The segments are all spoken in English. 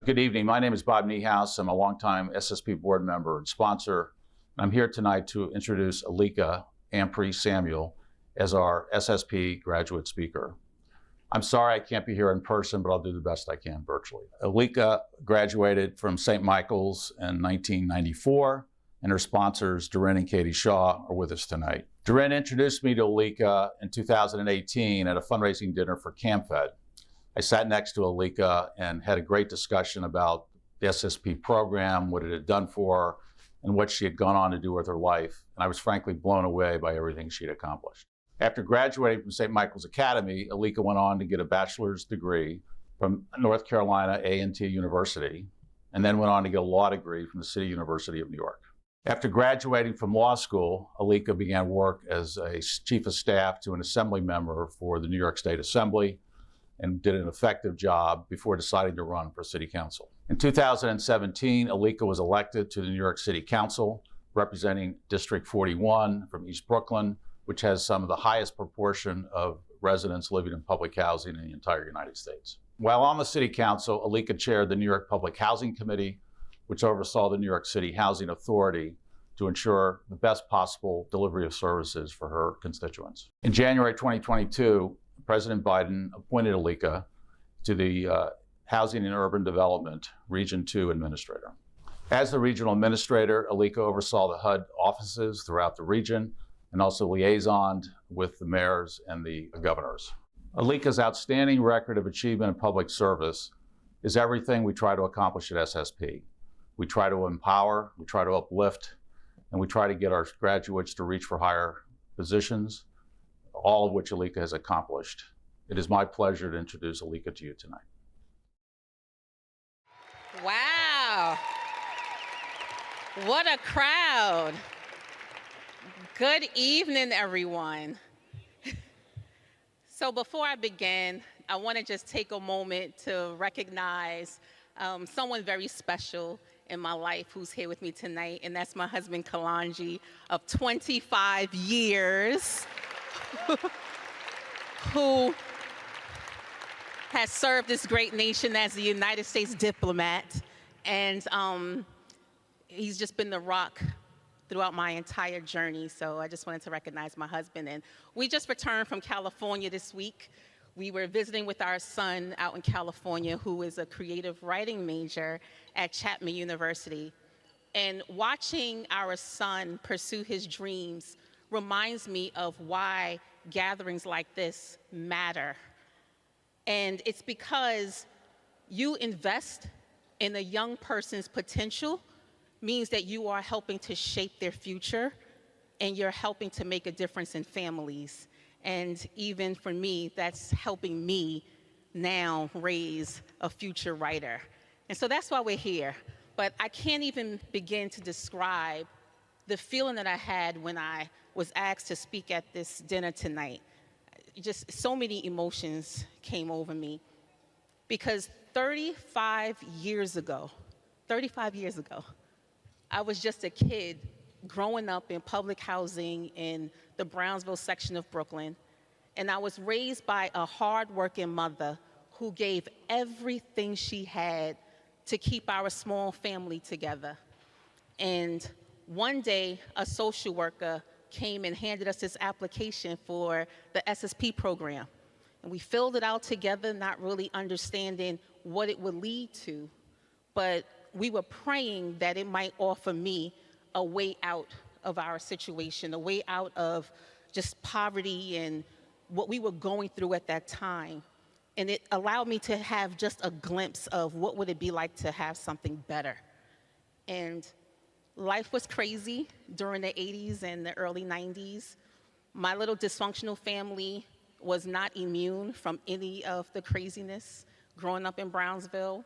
Good evening. My name is Bob Niehaus. I'm a longtime SSP board member and sponsor. I'm here tonight to introduce Alicka Ampry-Samuel as our SSP graduate speaker. I'm sorry I can't be here in person, but I'll do the best I can virtually. Alicka graduated from St. Michael's in 1994, and her sponsors, Doreen and Katie Shaw, are with us tonight. Doreen introduced me to Alicka in 2018 at a fundraising dinner for CAMFED. I sat next to Alicka and had a great discussion about the SSP program, what it had done for her, and what she had gone on to do with her life. And I was frankly blown away by everything she'd accomplished. After graduating from St. Michael's Academy, Alicka went on to get a bachelor's degree from North Carolina A&T University, and then went on to get a law degree from the City University of New York. After graduating from law school, Alicka began work as a chief of staff to an assembly member for the New York State Assembly, and did an effective job before deciding to run for city council. In 2017, Alicka was elected to the New York City Council, representing District 41 from East Brooklyn, which has some of the highest proportion of residents living in public housing in the entire United States. While on the city council, Alicka chaired the New York Public Housing Committee, which oversaw the New York City Housing Authority to ensure the best possible delivery of services for her constituents. In January 2022, President Biden appointed Alicka to the Housing and Urban Development Region 2 Administrator. As the regional administrator, Alicka oversaw the HUD offices throughout the region and also liaisoned with the mayors and the governors. Alicka's outstanding record of achievement in public service is everything we try to accomplish at SSP. We try to empower, we try to uplift, and we try to get our graduates to reach for higher positions, all of which Alicka has accomplished. It is my pleasure to introduce Alicka to you tonight. Wow. What a crowd. Good evening, everyone. So before I begin, I want to just take a moment to recognize someone very special in my life who's here with me tonight, and that's my husband, Kalanji, of 25 years. Who has served this great nation as a United States diplomat, and he's just been the rock throughout my entire journey. So I just wanted to recognize my husband. And we just returned from California this week. We were visiting with our son out in California, who is a creative writing major at Chapman University. And watching our son pursue his dreams reminds me of why gatherings like this matter. And it's because you invest in a young person's potential means that you are helping to shape their future, and you're helping to make a difference in families. And even for me, that's helping me now raise a future writer. And so that's why we're here. But I can't even begin to describe the feeling that I had when I was asked to speak at this dinner tonight. Just so many emotions came over me, because 35 years ago, I was just a kid growing up in public housing in the Brownsville section of Brooklyn, and I was raised by a hardworking mother who gave everything she had to keep our small family together. And one day, a social worker came and handed us this application for the SSP program. And we filled it out together, not really understanding what it would lead to, but we were praying that it might offer me a way out of our situation, a way out of just poverty and what we were going through at that time. And it allowed me to have just a glimpse of what would it be like to have something better. And life was crazy during the 80s and the early 90s. My little dysfunctional family was not immune from any of the craziness growing up in Brownsville.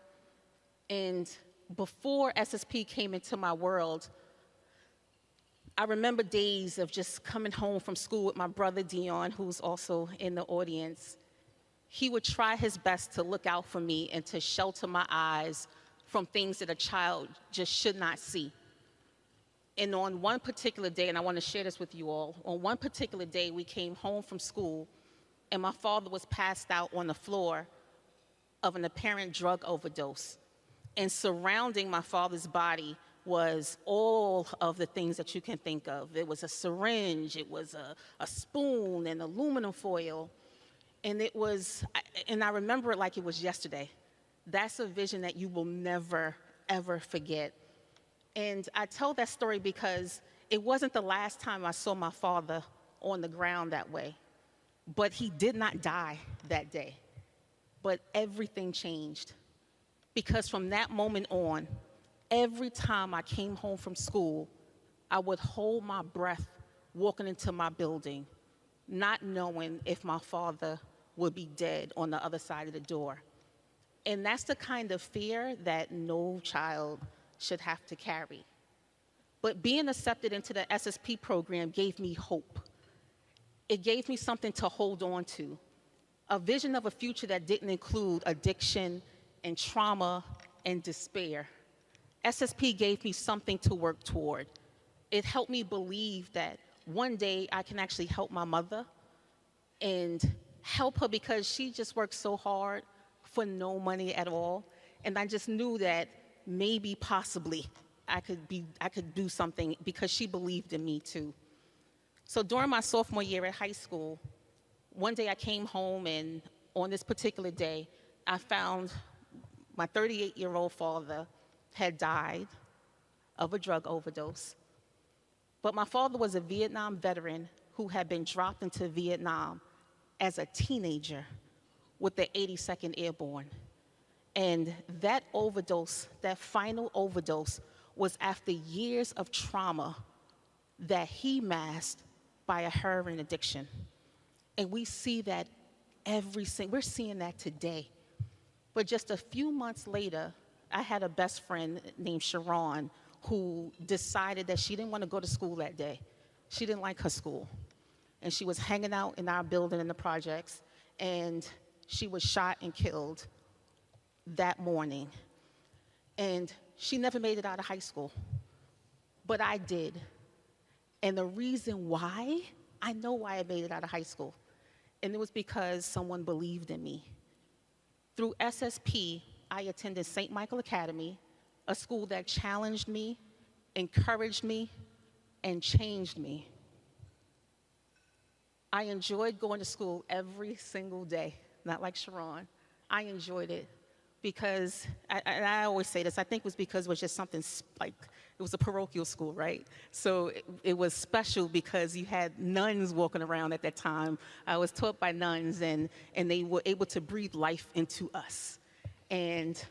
And before SSP came into my world, I remember days of just coming home from school with my brother Dion, who's also in the audience. He would try his best to look out for me and to shelter my eyes from things that a child just should not see. And on one particular day, and I want to share this with you all, on one particular day we came home from school and my father was passed out on the floor of an apparent drug overdose. And surrounding my father's body was all of the things that you can think of. It was a syringe, it was a spoon and aluminum foil. And I remember it like it was yesterday. That's a vision that you will never, ever forget. And I tell that story because it wasn't the last time I saw my father on the ground that way. But he did not die that day. But everything changed. Because from that moment on, every time I came home from school, I would hold my breath walking into my building, not knowing if my father would be dead on the other side of the door. And that's the kind of fear that no child should have to carry. But being accepted into the SSP program gave me hope. It gave me something to hold on to, a vision of a future that didn't include addiction and trauma and despair. SSP gave me something to work toward. It helped me believe that one day I can actually help my mother and help her because she just worked so hard for no money at all. And I just knew that maybe, possibly, I could do something because she believed in me too. So during my sophomore year at high school, one day I came home, and on this particular day, I found my 38-year-old father had died of a drug overdose. But my father was a Vietnam veteran who had been dropped into Vietnam as a teenager with the 82nd Airborne. And that overdose, that final overdose, was after years of trauma that he masked by a heroin addiction. And we see that we're seeing that today. But just a few months later, I had a best friend named Sharon who decided that she didn't want to go to school that day. She didn't like her school. And she was hanging out in our building in the projects, and she was shot and killed that morning. And she never made it out of high school, but I did. And the reason why, I know why I made it out of high school. And it was because someone believed in me. Through SSP, I attended St. Michael Academy, a school that challenged me, encouraged me, and changed me. I enjoyed going to school every single day, not like Sharon. I enjoyed it because, I always say this, I think it was because it was just something like, it was a parochial school, right? So it was special because you had nuns walking around at that time. I was taught by nuns, and they were able to breathe life into us. And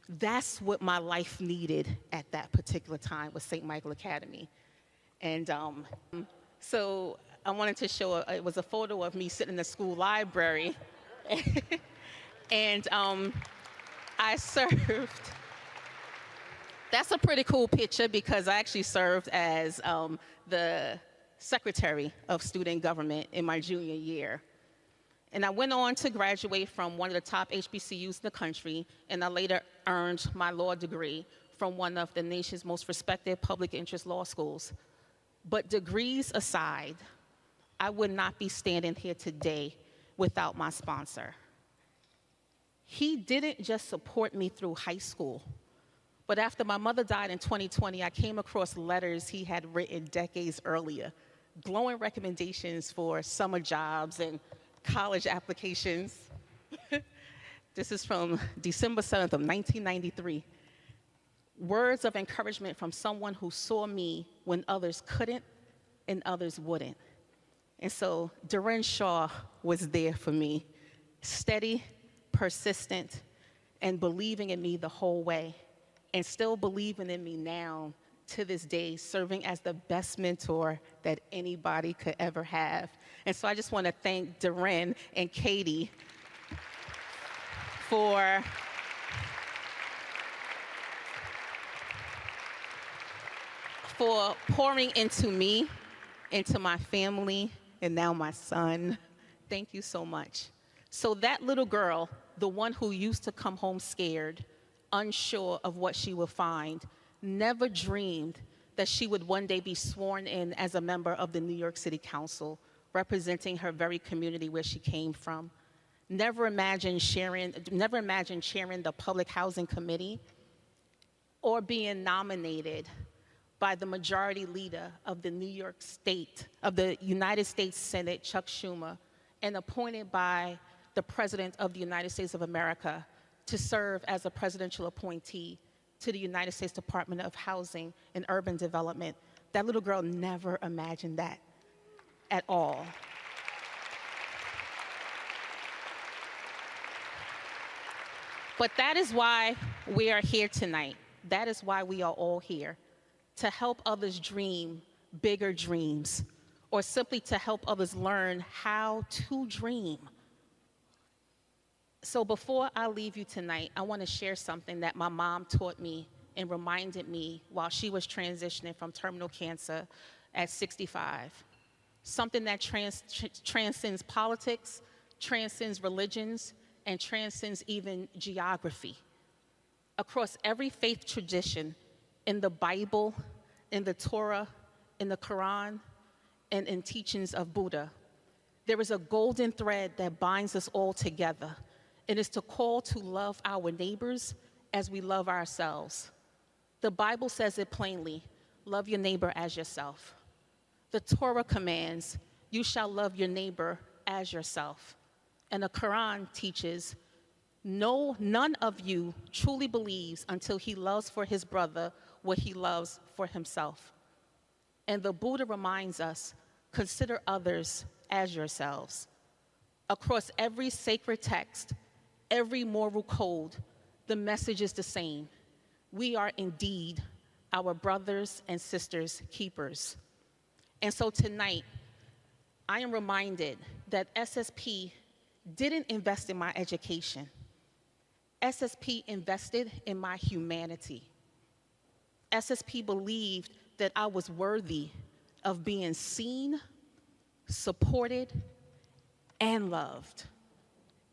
that's what my life needed at that particular time with St. Michael Academy. And so I wanted to show, it was a photo of me sitting in the school library. And I served. That's a pretty cool picture because I actually served as the secretary of student government in my junior year. And I went on to graduate from one of the top HBCUs in the country, and I later earned my law degree from one of the nation's most respected public interest law schools. But degrees aside, I would not be standing here today without my sponsor. He didn't just support me through high school, but after my mother died in 2020, I came across letters he had written decades earlier, glowing recommendations for summer jobs and college applications. This is from December 7th of 1993. Words of encouragement from someone who saw me when others couldn't and others wouldn't. And so Duran Shaw was there for me, steady, persistent, and believing in me the whole way, and still believing in me now to this day, serving as the best mentor that anybody could ever have. And so I just want to thank Duran and Katie for pouring into me, into my family, and now my son. Thank you so much. So that little girl, the one who used to come home scared, unsure of what she would find, never dreamed that she would one day be sworn in as a member of the New York City Council, representing her very community where she came from. Never imagined chairing the Public Housing Committee, or being nominated by the majority leader of the United States Senate, Chuck Schumer, and appointed by the President of the United States of America to serve as a presidential appointee to the United States Department of Housing and Urban Development. That little girl never imagined that at all. But that is why we are here tonight. That is why we are all here, to help others dream bigger dreams, or simply to help others learn how to dream. So before I leave you tonight, I want to share something that my mom taught me and reminded me while she was transitioning from terminal cancer at 65. Something that transcends politics, transcends religions, and transcends even geography. Across every faith tradition, in the Bible, in the Torah, in the Quran, and in teachings of Buddha, there is a golden thread that binds us all together. It is to call to love our neighbors as we love ourselves. The Bible says it plainly, love your neighbor as yourself. The Torah commands, you shall love your neighbor as yourself. And the Quran teaches, no, none of you truly believes until he loves for his brother what he loves for himself. And the Buddha reminds us, consider others as yourselves. Across every sacred text, every moral code, the message is the same. We are indeed our brothers and sisters' keepers. And so tonight, I am reminded that SSP didn't invest in my education. SSP invested in my humanity. SSP believed that I was worthy of being seen, supported, and loved.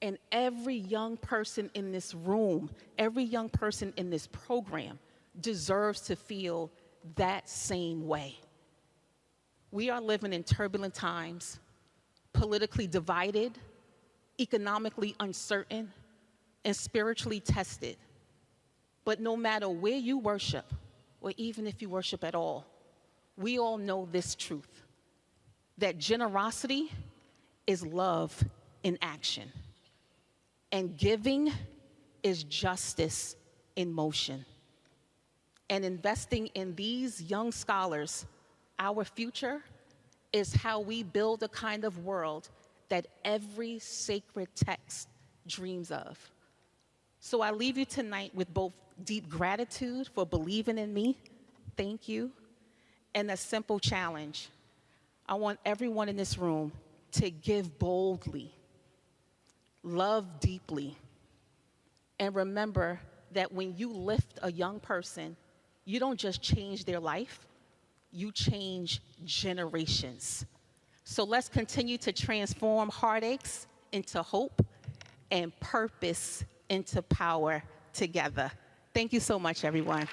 And every young person in this room, every young person in this program deserves to feel that same way. We are living in turbulent times, politically divided, economically uncertain, and spiritually tested. But no matter where you worship, or even if you worship at all, we all know this truth, that generosity is love in action, and giving is justice in motion. And investing in these young scholars, our future, is how we build a kind of world that every sacred text dreams of. So I leave you tonight with both deep gratitude for believing in me, thank you, and a simple challenge. I want everyone in this room to give boldly, love deeply, and remember that when you lift a young person, you don't just change their life, you change generations. So let's continue to transform heartaches into hope and purpose into power together. Thank you so much, everyone.